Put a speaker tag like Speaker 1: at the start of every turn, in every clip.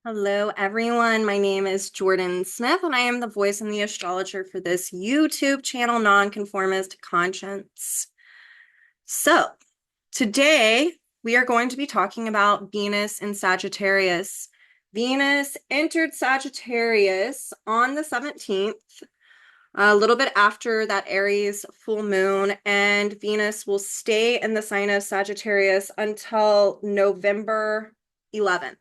Speaker 1: Hello, everyone. My name is Jordyn Smith, and I am the voice and the astrologer for this YouTube channel, Nonconformist Conscience. So, today we are going to be talking about Venus and Sagittarius. Venus entered Sagittarius on the 17th, a little bit after that Aries full moon, and Venus will stay in the sign of Sagittarius until November 11th.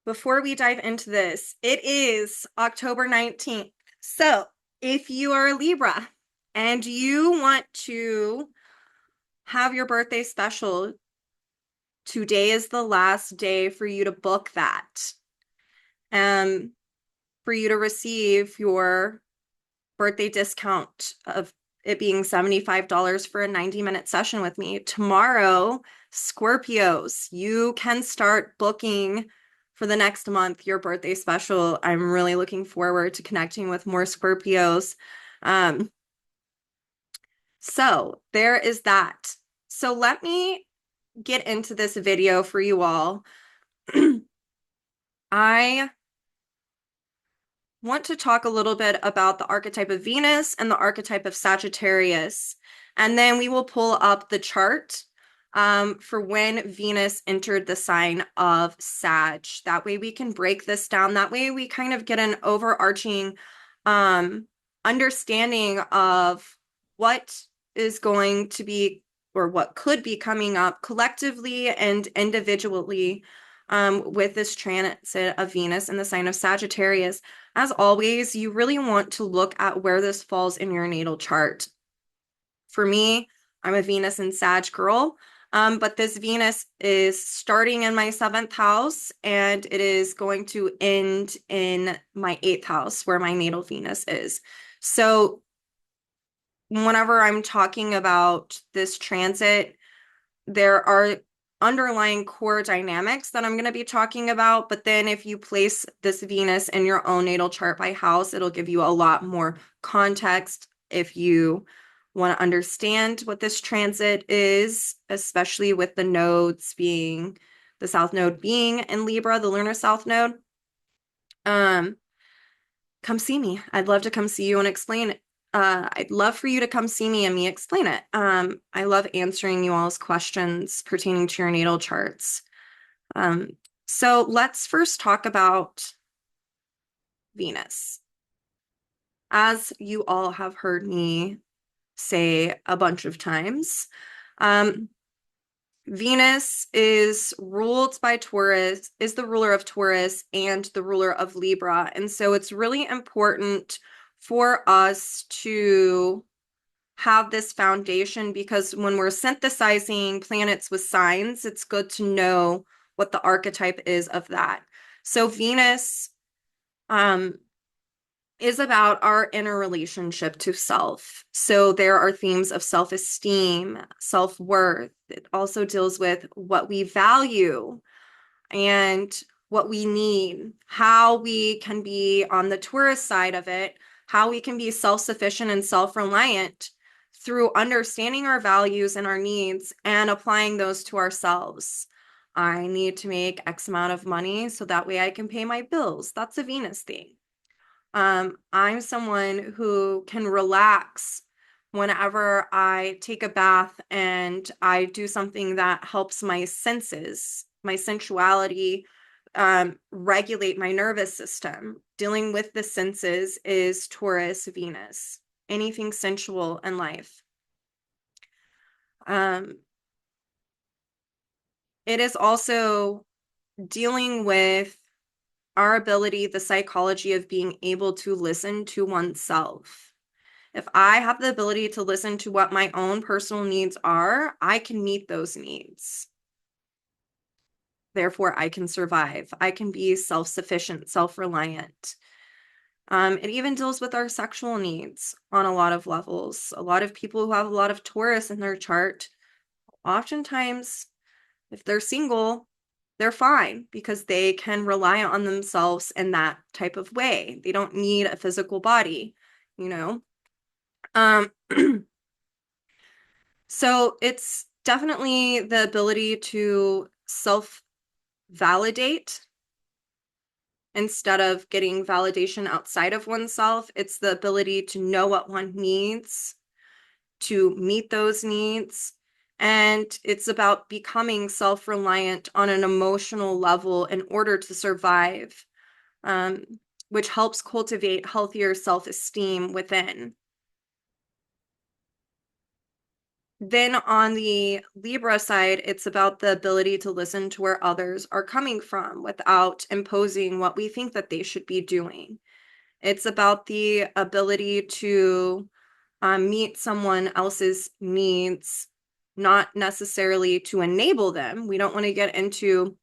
Speaker 1: Before we dive into this, it is October 19th. So if you are a Libra and you want to have your birthday special, today is the last day for you to book that. For you to receive your birthday discount of it being $75 for a 90-minute session with me. Tomorrow, Scorpios, you can start booking for the next month your birthday special. I'm really looking forward to connecting with more Scorpios. So there is that. So let me get into this video for you all. I want to talk a little bit about the archetype of Venus and the archetype of Sagittarius, and then we will pull up the chart for when Venus entered the sign of Sag. That way we can break this down. That way we kind of get an overarching understanding of what is going to be or what could be coming up collectively and individually with this transit of Venus in the sign of Sagittarius. As always, you really want to look at where this falls in your natal chart. For me, I'm a Venus and Sag girl, but this Venus is starting in my 7th house and it is going to end in my 8th house where my natal Venus is. So whenever I'm talking about this transit, there are underlying core dynamics that I'm going to be talking about, but then if you place this Venus in your own natal chart by house, it'll give you a lot more context if you want to understand what this transit is, especially with the nodes being the South Node being in Libra, the lunar South Node. Come see me. I'd love to come see you and explain it. I'd love for you to come see me and me explain it. I love answering you all's questions pertaining to your natal charts. So let's first talk about Venus. As you all have heard me say a bunch of times, Venus is ruled by Taurus, is the ruler of Taurus and the ruler of Libra. And so it's really important for us to have this foundation because when we're synthesizing planets with signs, it's good to know what the archetype is of that. So Venus is about our inner relationship to self. So there are themes of self-esteem, self-worth. It also deals with what we value and what we need, how we can be on the Taurus side of it, how we can be self-sufficient and self-reliant through understanding our values and our needs and applying those to ourselves. I need to make X amount of money so that way I can pay my bills. That's a Venus thing. I'm someone who can relax whenever I take a bath and I do something that helps my senses, my sensuality, regulate my nervous system. Dealing with the senses is Taurus, Venus, anything sensual in life. It is also dealing with our ability, the psychology of being able to listen to oneself. If I have the ability to listen to what my own personal needs are, I can meet those needs. Therefore, I can survive. I can be self-sufficient, self-reliant. It even deals with our sexual needs on a lot of levels. A lot of people who have a lot of Taurus in their chart, oftentimes, if they're single, they're fine because they can rely on themselves in that type of way. They don't need a physical body, you know? So it's definitely the ability to validate instead of getting validation outside of oneself. It's the ability to know what one needs, to meet those needs. And it's about becoming self-reliant on an emotional level in order to survive, which helps cultivate healthier self-esteem within. Then on the Libra side, it's about the ability to listen to where others are coming from without imposing what we think that they should be doing. It's about the ability to meet someone else's needs, not necessarily to enable them. We don't want to get into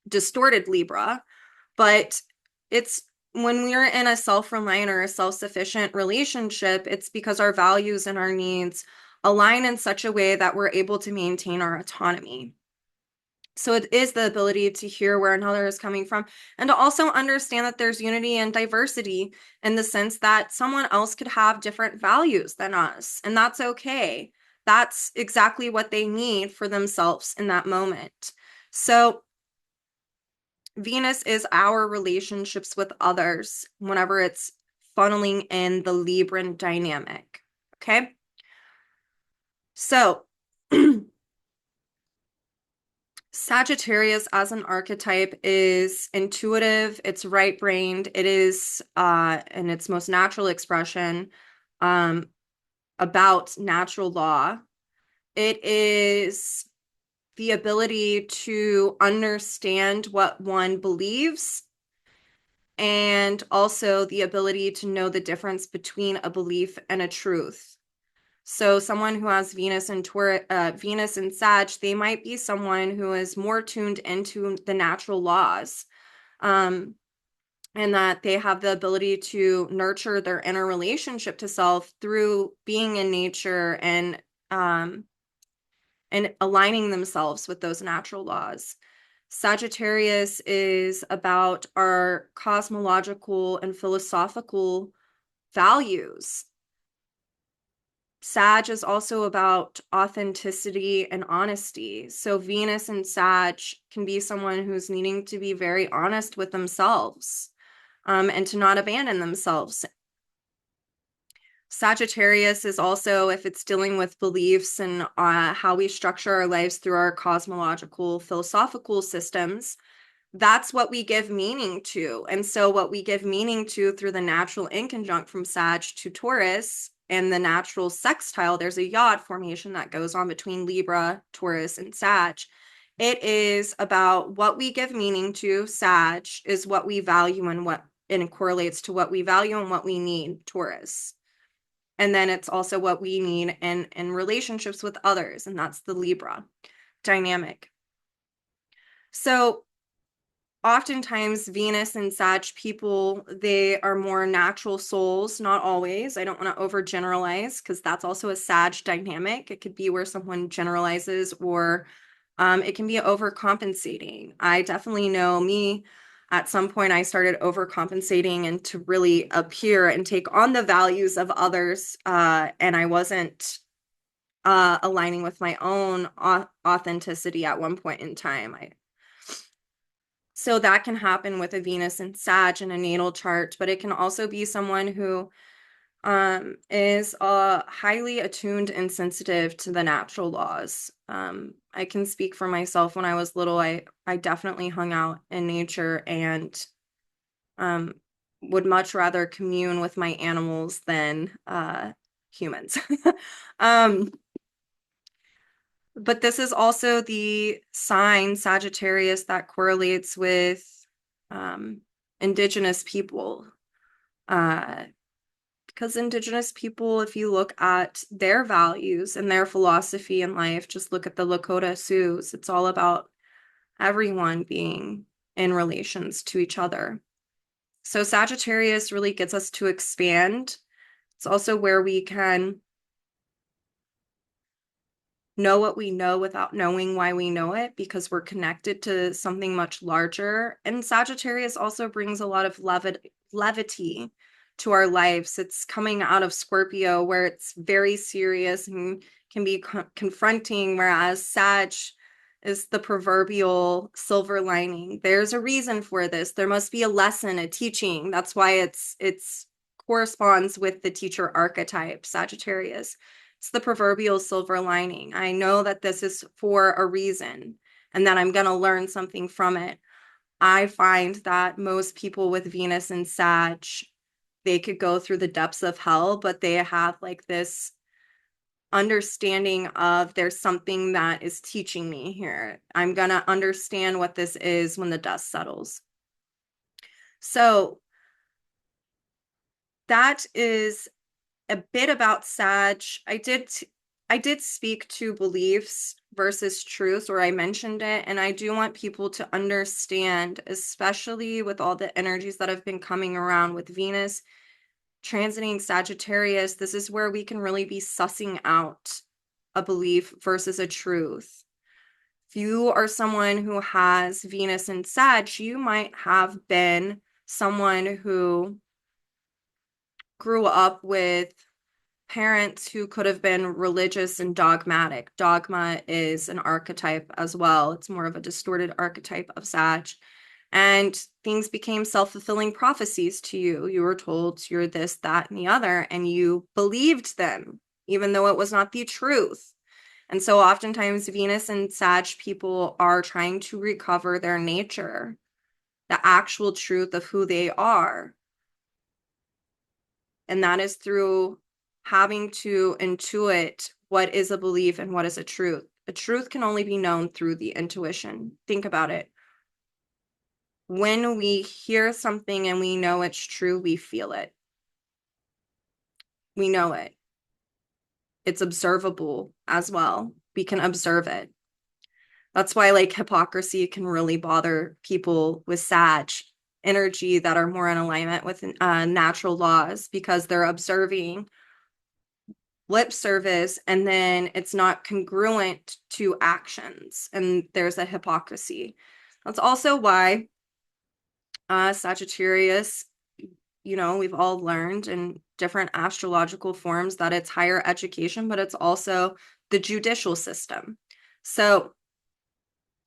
Speaker 1: distorted Libra, but it's when we're in a self-reliant or a self-sufficient relationship, it's because our values and our needs align in such a way that we're able to maintain our autonomy. So it is the ability to hear where another is coming from and to also understand that there's unity and diversity in the sense that someone else could have different values than us, and that's okay. That's exactly what they need for themselves in that moment. So Venus is our relationships with others whenever it's funneling in the Libran dynamic, okay? So Sagittarius as an archetype is intuitive, it's right-brained, it is in its most natural expression about natural law. It is the ability to understand what one believes and also the ability to know the difference between a belief and a truth. So someone who has Venus and Venus and Sag, they might be someone who is more tuned into the natural laws, and that they have the ability to nurture their inner relationship to self through being in nature and aligning themselves with those natural laws. Sagittarius is about our cosmological and philosophical values. Sag is also about authenticity and honesty. So Venus and Sag can be someone who's needing to be very honest with themselves, and to not abandon themselves. Sagittarius is also, if it's dealing with beliefs and how we structure our lives through our cosmological, philosophical systems, that's what we give meaning to. And so what we give meaning to through the natural inconjunct from Sag to Taurus and the natural sextile, there's a yod formation that goes on between Libra, Taurus, and Sag. It is about what we give meaning to. Sag is what we value and it correlates to what we value and what we need, Taurus. And then it's also what we need in relationships with others, and that's the Libra dynamic. So oftentimes Venus and Sag people, they are more natural souls, not always. I don't want to overgeneralize because that's also a Sag dynamic. It could be where someone generalizes, or it can be overcompensating. I definitely know me. At some point, I started overcompensating and to really appear and take on the values of others, and I wasn't aligning with my own authenticity at one point in time. So that can happen with a Venus and Sag in a natal chart, but it can also be someone who is highly attuned and sensitive to the natural laws. I can speak for myself. When I was little, I definitely hung out in nature and would much rather commune with my animals than humans. But this is also the sign, Sagittarius, that correlates with Indigenous people. Because Indigenous people, if you look at their values and their philosophy in life, just look at the Lakota Sioux, it's all about everyone being in relations to each other. So Sagittarius really gets us to expand. It's also where we can know what we know without knowing why we know it, because we're connected to something much larger. And Sagittarius also brings a lot of levity to our lives. It's coming out of Scorpio, where it's very serious and can be confronting, whereas Sag is the proverbial silver lining. There's a reason for this. There must be a lesson, a teaching. That's why it's corresponds with the teacher archetype, Sagittarius. It's the proverbial silver lining. I know that this is for a reason and that I'm going to learn something from it. I find that most people with Venus and Sag, they could go through the depths of hell, but they have like this understanding of there's something that is teaching me here. I'm going to understand what this is when the dust settles. So that is a bit about Sag. I did speak to beliefs versus truth, or I mentioned it, and I do want people to understand, especially with all the energies that have been coming around with Venus transiting Sagittarius, this is where we can really be sussing out a belief versus a truth. If you are someone who has Venus and Sag, you might have been someone who grew up with parents who could have been religious and dogmatic. Dogma is an archetype as well. It's more of a distorted archetype of Sag. And things became self-fulfilling prophecies to you. You were told you're this, that, and the other, and you believed them, even though it was not the truth. And so oftentimes Venus and Sag people are trying to recover their nature, the actual truth of who they are. And that is through having to intuit what is a belief and what is a truth. A truth can only be known through the intuition. Think about it. When we hear something and we know it's true, we feel it. We know it. It's observable as well. We can observe it. That's why like hypocrisy can really bother people with Sag energy that are more in alignment with natural laws, because they're observing lip service and then it's not congruent to actions, and there's a hypocrisy. That's also why Sagittarius, you know, we've all learned in different astrological forms that it's higher education, but it's also the judicial system. So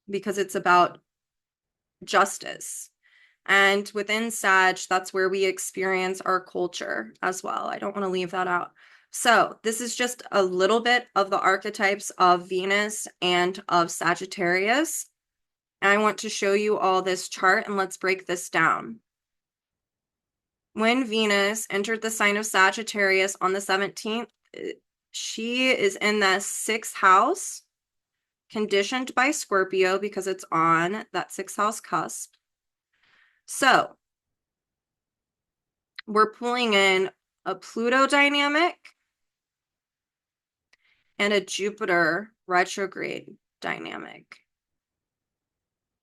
Speaker 1: because it's about justice. And within Sag, that's where we experience our culture as well. I don't want to leave that out. So this is just a little bit of the archetypes of Venus and of Sagittarius. And I want to show you all this chart, and let's break this down. When Venus entered the sign of Sagittarius on the 17th, she is in the 6th house, conditioned by Scorpio because it's on that 6th house cusp. So we're pulling in a Pluto dynamic and a Jupiter retrograde dynamic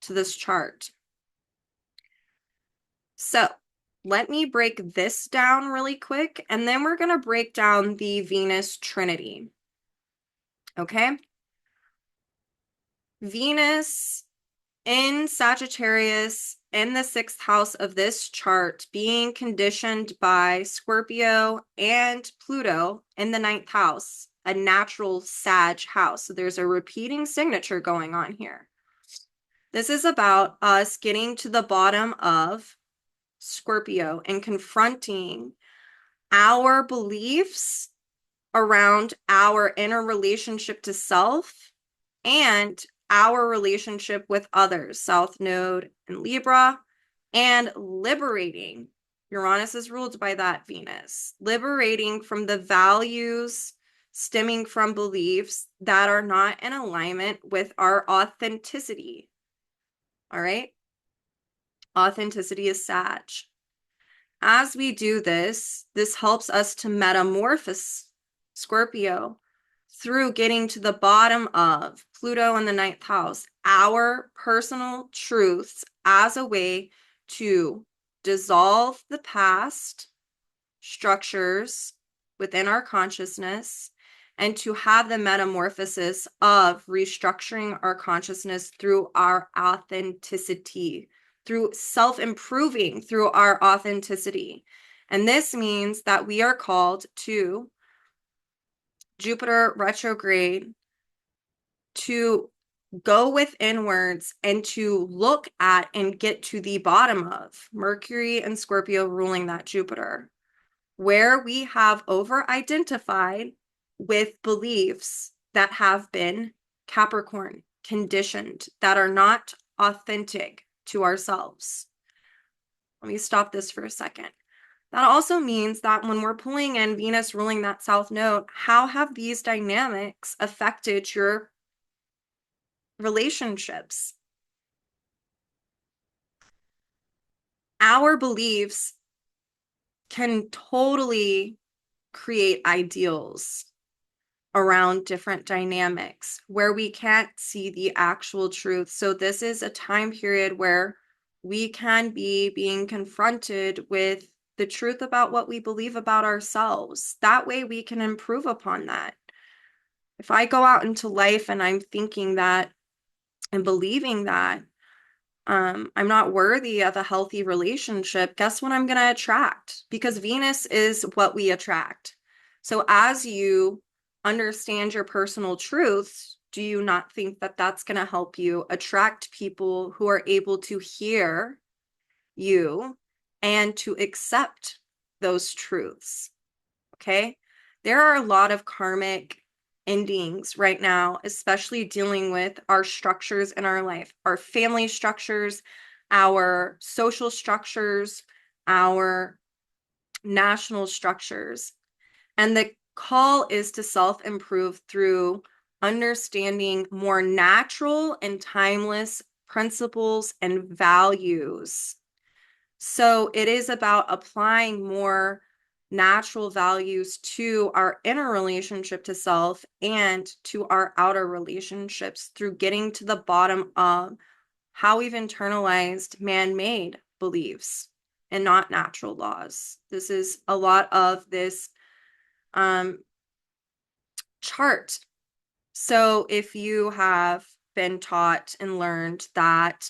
Speaker 1: to this chart. So let me break this down really quick, and then we're going to break down the Venus Trinity. Okay? Venus in Sagittarius in the 6th house of this chart being conditioned by Scorpio and Pluto in the 9th house, a natural Sag house. So there's a repeating signature going on here. This is about us getting to the bottom of Scorpio and confronting our beliefs around our inner relationship to self and our relationship with others, South Node and Libra, and liberating. Uranus is ruled by that Venus. Liberating from the values stemming from beliefs that are not in alignment with our authenticity. All right? Authenticity is Sag. As we do this, this helps us to metamorphose Scorpio through getting to the bottom of Pluto in the 9th house, our personal truths, as a way to dissolve the past structures within our consciousness and to have the metamorphosis of restructuring our consciousness through our authenticity, through self-improving through our authenticity. And this means that we are called to Jupiter retrograde to go with inwards and to look at and get to the bottom of Mercury and Scorpio ruling that Jupiter, where we have over-identified with beliefs that have been Capricorn conditioned, that are not authentic to ourselves. Let me stop this for a second. That also means that when we're pulling in Venus ruling that South Node, how have these dynamics affected your relationships? Our beliefs can totally create ideals around different dynamics where we can't see the actual truth. So this is a time period where we can be being confronted with the truth about what we believe about ourselves. That way we can improve upon that. If I go out into life and I'm thinking that and believing that I'm not worthy of a healthy relationship, guess what I'm going to attract? Because Venus is what we attract. So as you understand your personal truths, do you not think that that's going to help you attract people who are able to hear you and to accept those truths? Okay. There are a lot of karmic endings right now, especially dealing with our structures in our life, our family structures, our social structures, our national structures. And the call is to self-improve through understanding more natural and timeless principles and values. So it is about applying more natural values to our inner relationship to self and to our outer relationships through getting to the bottom of how we've internalized man-made beliefs and not natural laws. This is a lot of this chart. So if you have been taught and learned that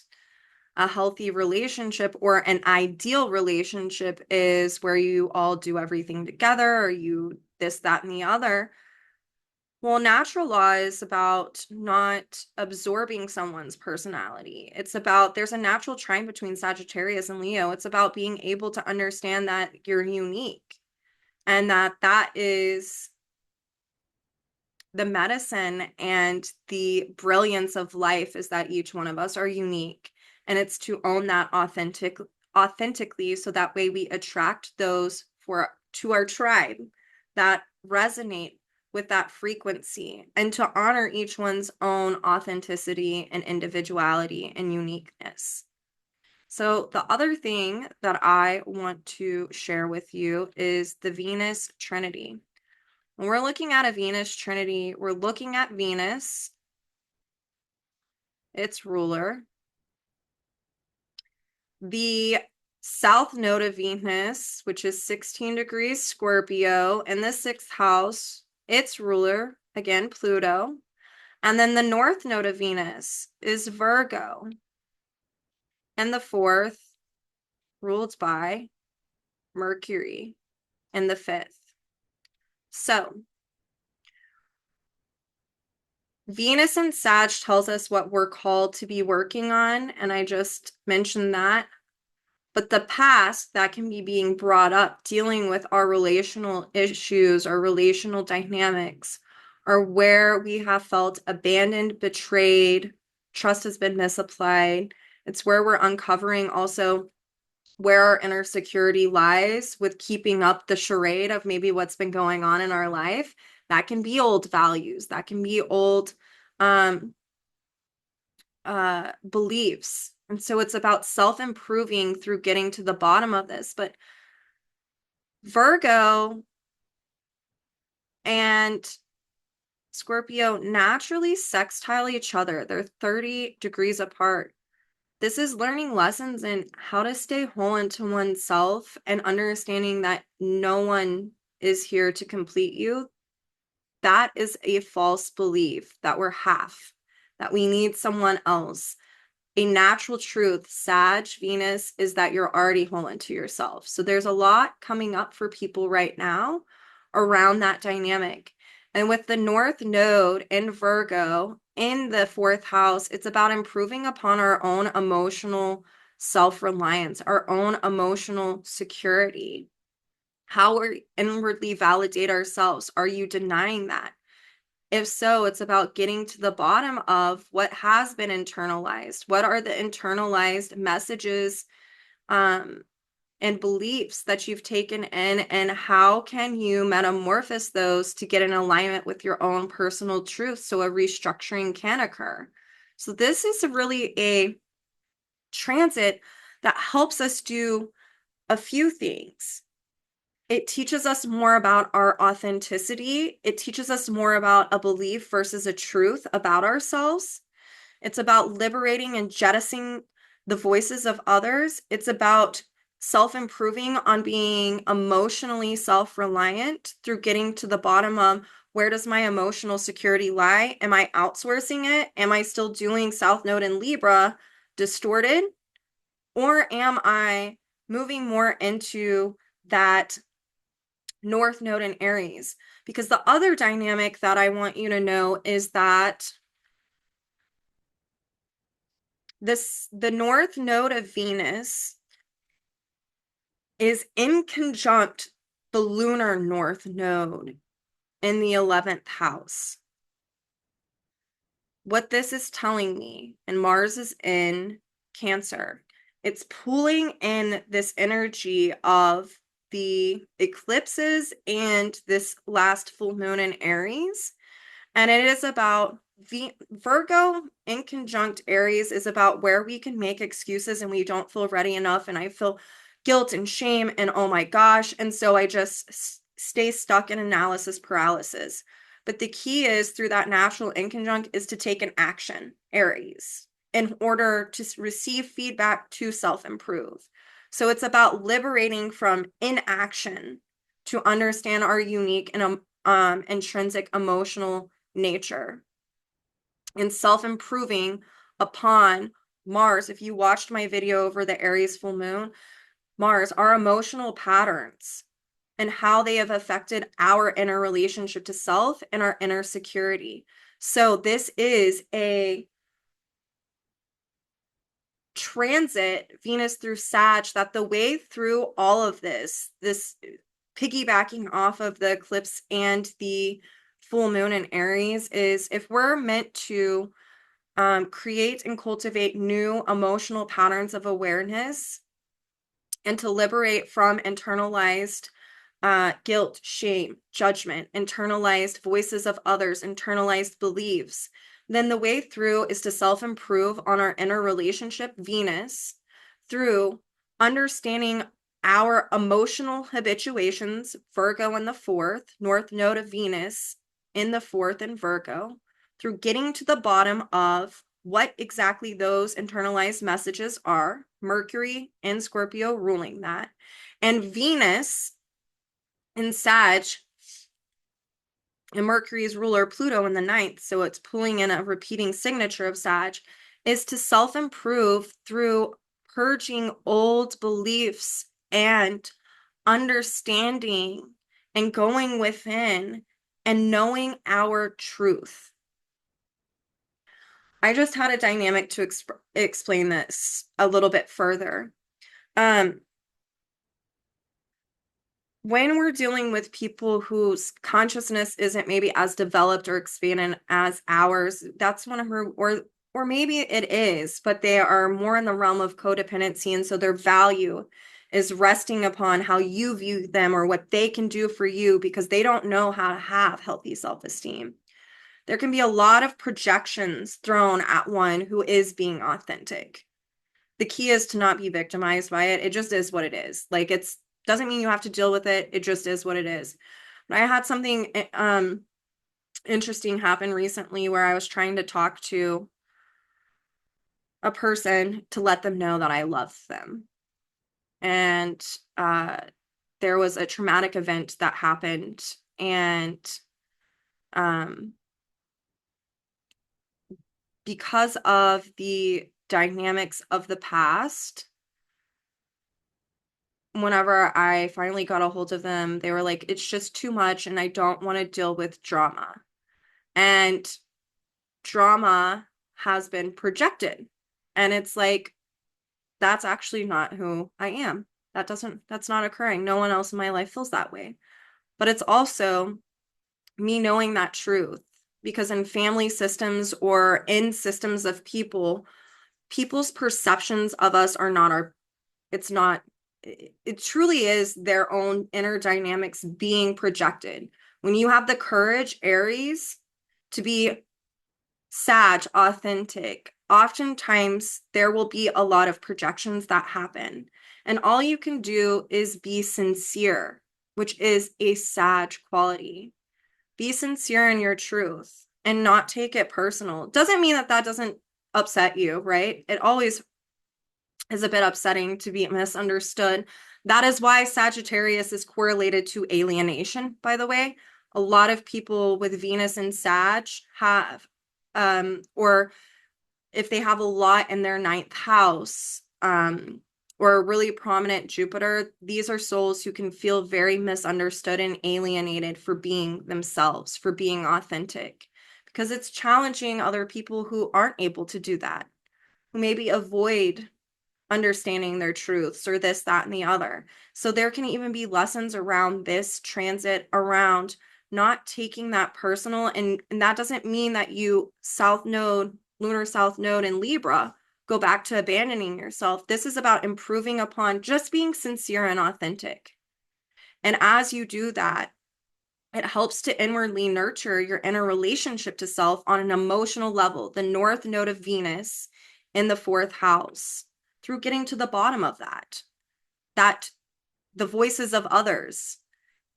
Speaker 1: a healthy relationship or an ideal relationship is where you all do everything together, or you this, that, and the other. Well, natural law is about not absorbing someone's personality. It's about, there's a natural trine between Sagittarius and Leo. It's about being able to understand that you're unique and that is the medicine and the brilliance of life, is that each one of us are unique. And it's to own that authentically, so that way we attract those to our tribe that resonate with that frequency, and to honor each one's own authenticity and individuality and uniqueness. So the other thing that I want to share with you is the Venus Trinity. When we're looking at a Venus Trinity, we're looking at Venus, its ruler, the south node of Venus, which is 16 degrees Scorpio, in the sixth house, its ruler, again, Pluto. And then the north node of Venus is Virgo, and the fourth, ruled by Mercury, in the fifth. So Venus and Sag tells us what we're called to be working on, and I just mentioned that. But the past that can be being brought up, dealing with our relational issues, our relational dynamics, or where we have felt abandoned, betrayed, trust has been misapplied. It's where we're uncovering also where our inner security lies with keeping up the charade of maybe what's been going on in our life. That can be old values. That can be old beliefs. And so it's about self-improving through getting to the bottom of this. But Virgo and Scorpio naturally sextile each other. They're 30 degrees apart. This is learning lessons in how to stay whole into oneself and understanding that no one is here to complete you. That is a false belief that we're half, that we need someone else. A natural truth, Sag, Venus, is that you're already whole into yourself. So there's a lot coming up for people right now around that dynamic. And with the North Node in Virgo in the fourth house, it's about improving upon our own emotional self-reliance, our own emotional security. How we inwardly validate ourselves. Are you denying that? If so, it's about getting to the bottom of what has been internalized. What are the internalized messages and beliefs that you've taken in, and how can you metamorphose those to get in alignment with your own personal truth so a restructuring can occur? So this is really a transit that helps us do a few things. It teaches us more about our authenticity. It teaches us more about a belief versus a truth about ourselves. It's about liberating and jettisoning the voices of others. It's about self-improving on being emotionally self-reliant through getting to the bottom of, where does my emotional security lie? Am I outsourcing it? Am I still doing South Node in Libra distorted? Or am I moving more into that North Node in Aries? Because the other dynamic that I want you to know is that the North Node of Venus is in conjunct the lunar North Node in the 11th house. What this is telling me, and Mars is in Cancer, it's pulling in this energy of the eclipses and this last full moon in Aries. And it is about Virgo in conjunct Aries is about where we can make excuses and we don't feel ready enough. And I feel guilt and shame and oh my gosh. And so I just stay stuck in analysis paralysis. But the key is, through that natural inconjunct, is to take an action, Aries, in order to receive feedback to self-improve. So it's about liberating from inaction to understand our unique and intrinsic emotional nature, and self-improving upon Mars. If you watched my video over the Aries full moon, Mars, our emotional patterns and how they have affected our inner relationship to self and our inner security. So this is a transit, Venus through Sag, that the way through all of this piggybacking off of the eclipse and the full moon in Aries, is if we're meant to create and cultivate new emotional patterns of awareness and to liberate from internalized guilt, shame, judgment, internalized voices of others, internalized beliefs, then the way through is to self-improve on our inner relationship, Venus, through understanding our emotional habituations, Virgo in the fourth, North Node of Venus in the fourth in Virgo, through getting to the bottom of what exactly those internalized messages are, Mercury and Scorpio ruling that, and Venus in Sag, and Mercury's ruler Pluto in the ninth, so it's pulling in a repeating signature of Sag, is to self-improve through purging old beliefs and understanding and going within and knowing our truth. I just had a dynamic to explain this a little bit further. When we're dealing with people whose consciousness isn't maybe as developed or expanded as ours, that's one of her, or maybe it is, but they are more in the realm of codependency, and so their value is resting upon how you view them or what they can do for you, because they don't know how to have healthy self-esteem. There can be a lot of projections thrown at one who is being authentic. The key is to not be victimized by it. It just is what it is. Like, it's doesn't mean you have to deal with it. It just is what it is. But I had something interesting happen recently where I was trying to talk to a person to let them know that I love them. And there was a traumatic event that happened, and because of the dynamics of the past, whenever I finally got a hold of them, they were like, it's just too much and I don't want to deal with drama. And drama has been projected. And it's like, that's actually not who I am. That's not occurring. No one else in my life feels that way. But it's also me knowing that truth, because in family systems or in systems of people, people's perceptions of us are not our, it's not, it truly is their own inner dynamics being projected. When you have the courage, Aries, to be Sag, authentic, oftentimes there will be a lot of projections that happen. And all you can do is be sincere, which is a Sag quality. Be sincere in your truth and not take it personal. Doesn't mean that that doesn't upset you, right? It always is a bit upsetting to be misunderstood. That is why Sagittarius is correlated to alienation, by the way. A lot of people with Venus and Sag have, or if they have a lot in their ninth house, or a really prominent Jupiter, these are souls who can feel very misunderstood and alienated for being themselves, for being authentic, because it's challenging other people who aren't able to do that, who maybe avoid understanding their truths or this, that, and the other. So there can even be lessons around this transit, around not taking that personal. And that doesn't mean that you South Node, lunar South Node in Libra, go back to abandoning yourself. This is about improving upon just being sincere and authentic. And as you do that, it helps to inwardly nurture your inner relationship to self on an emotional level, the North Node of Venus in the fourth house, through getting to the bottom of that the voices of others,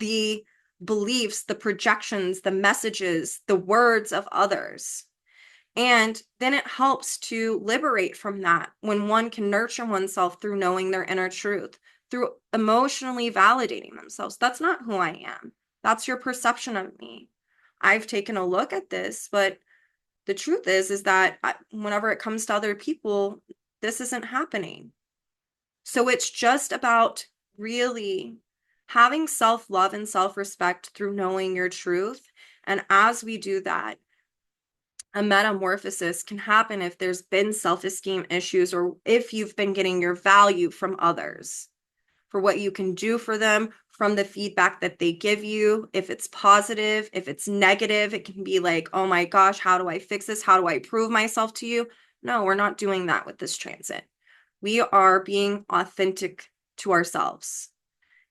Speaker 1: the beliefs, the projections, the messages, the words of others. And then it helps to liberate from that when one can nurture oneself through knowing their inner truth, through emotionally validating themselves. That's not who I am. That's your perception of me. I've taken a look at this, but the truth is that whenever it comes to other people, this isn't happening. So it's just about really having self-love and self-respect through knowing your truth. And as we do that, a metamorphosis can happen if there's been self-esteem issues, or if you've been getting your value from others for what you can do for them, from the feedback that they give you. If it's positive, if it's negative, it can be like, oh my gosh, how do I fix this? How do I prove myself to you? No, we're not doing that with this transit. We are being authentic to ourselves,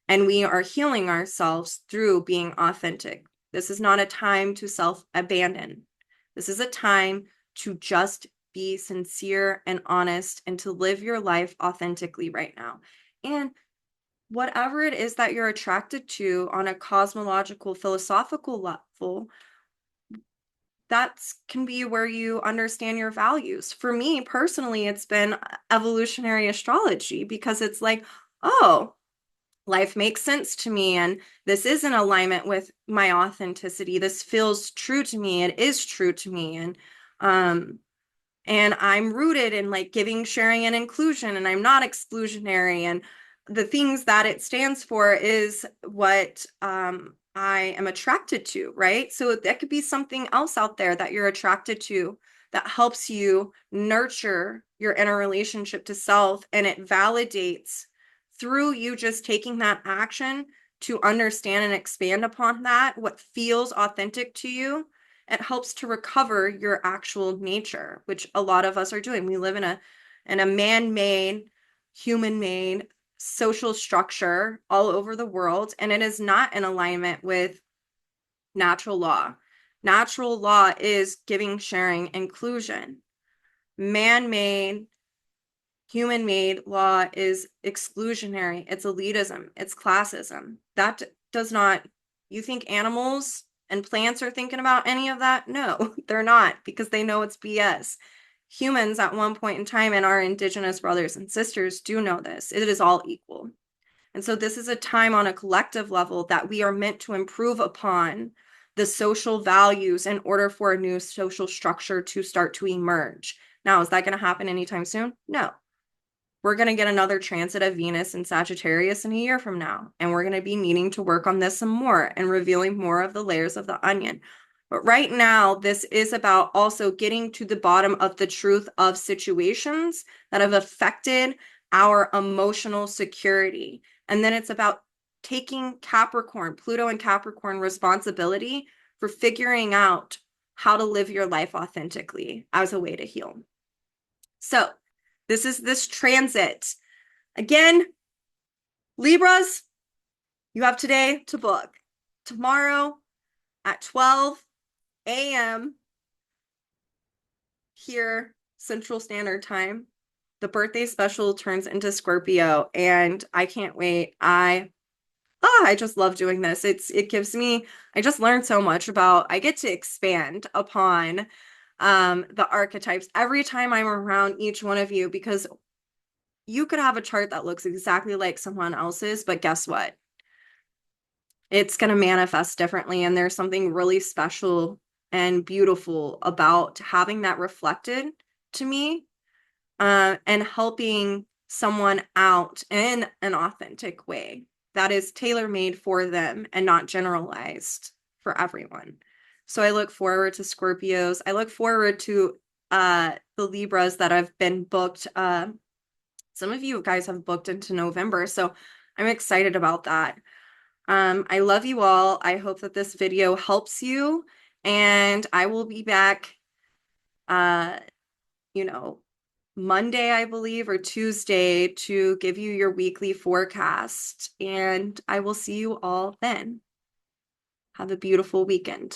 Speaker 1: and we are healing ourselves through being authentic. This is not a time to self-abandon. This is a time to just be sincere and honest and to live your life authentically right now. And whatever it is that you're attracted to on a cosmological, philosophical level, that can be where you understand your values. For me personally, it's been evolutionary astrology, because it's like, oh, life makes sense to me, and this is in alignment with my authenticity. This feels true to me. It is true to me. And I'm rooted in like giving, sharing, and inclusion, and I'm not exclusionary. And the things that it stands for is what I am attracted to, right? So that could be something else out there that you're attracted to that helps you nurture your inner relationship to self, and it validates through you just taking that action to understand and expand upon that, what feels authentic to you. It helps to recover your actual nature, which a lot of us are doing. We live in a man-made, human-made social structure all over the world, and it is not in alignment with natural law. Natural law is giving, sharing, inclusion. Man-made, human-made law is exclusionary. It's elitism. It's classism. That does not, you think animals and plants are thinking about any of that? No, they're not, because they know it's BS. Humans at one point in time, and our indigenous brothers and sisters do know this. It is all equal. And so this is a time on a collective level that we are meant to improve upon the social values in order for a new social structure to start to emerge. Now, is that going to happen anytime soon? No. we're going to get another transit of Venus and Sagittarius in a year from now. And we're going to be needing to work on this some more and revealing more of the layers of the onion. But right now, this is about also getting to the bottom of the truth of situations that have affected our emotional security. And then it's about taking Capricorn, Pluto and Capricorn responsibility for figuring out how to live your life authentically as a way to heal. So this is this transit. Again, Libras, you have today to book. Tomorrow at 12 a.m. here, Central Standard Time, the birthday special turns into Scorpio, and I can't wait. I just love doing this. It gives me, I just learned so much about, I get to expand upon the archetypes every time I'm around each one of you, because you could have a chart that looks exactly like someone else's, but guess what? It's going to manifest differently, and there's something really special and beautiful about having that reflected to me and helping someone out in an authentic way that is tailor-made for them and not generalized for everyone. So I look forward to Scorpios. I look forward to the Libras that have been booked. Some of you guys have booked into November, so I'm excited about that. I love you all. I hope that this video helps you, and I will be back, Monday, I believe, or Tuesday to give you your weekly forecast, and I will see you all then. Have a beautiful weekend.